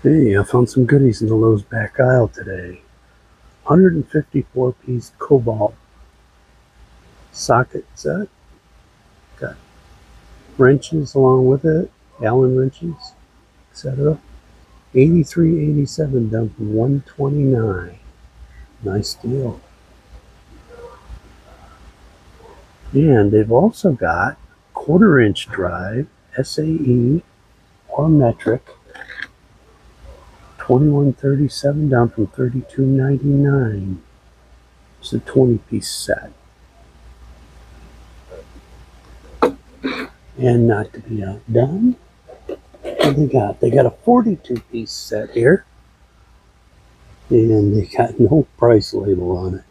Hey, I found some goodies in the Lowe's back aisle today. 154-piece Cobalt socket set. Got wrenches along with it, Allen wrenches, etc. 83.87 down from 129. Nice deal. And they've also got quarter-inch drive, SAE or metric. 21.37 down from 32.99. It's a 20-piece set. And not to be outdone, what they got? They got a 42-piece set here. And they got no price label on it.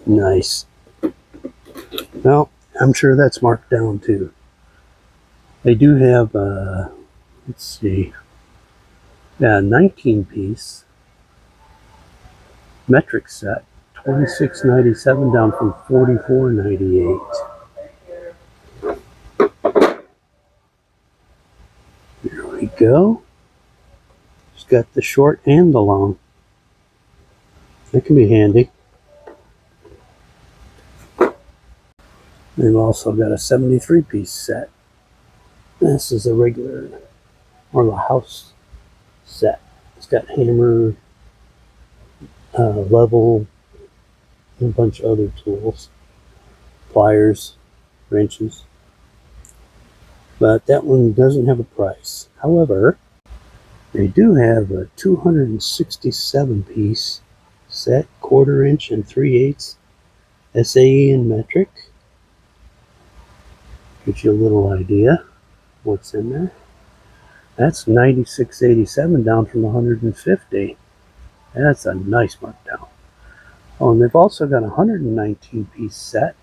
Nice. Well, I'm sure that's marked down too. They do have, let's see, yeah, 19-piece metric set. 26.97 down from 44.98. There we go. It's got the short and the long. That can be handy. They've also got a 73-piece set. This is a regular, or the house set. It's got hammer, level, and a bunch of other tools. Pliers, wrenches. But that one doesn't have a price. However, they do have a 267-piece set, quarter-inch and 3/8 SAE and metric. Gives you a little idea what's in there. That's 96.87 down from 150. That's a nice markdown. Oh, and they've also got a 119-piece set,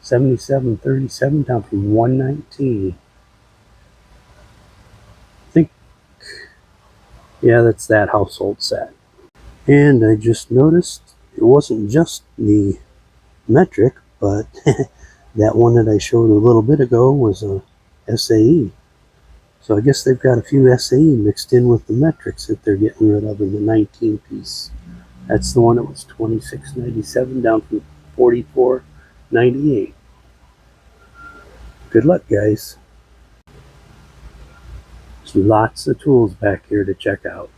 77.37 down from 119. I think, yeah, that's that household set. And I just noticed it wasn't just the metric, but that one that I showed a little bit ago was a SAE. So I guess they've got a few SAE mixed in with the metrics that they're getting rid of in the 19-piece. That's the one that was 26.97 down from 44.98. Good luck, guys. There's lots of tools back here to check out.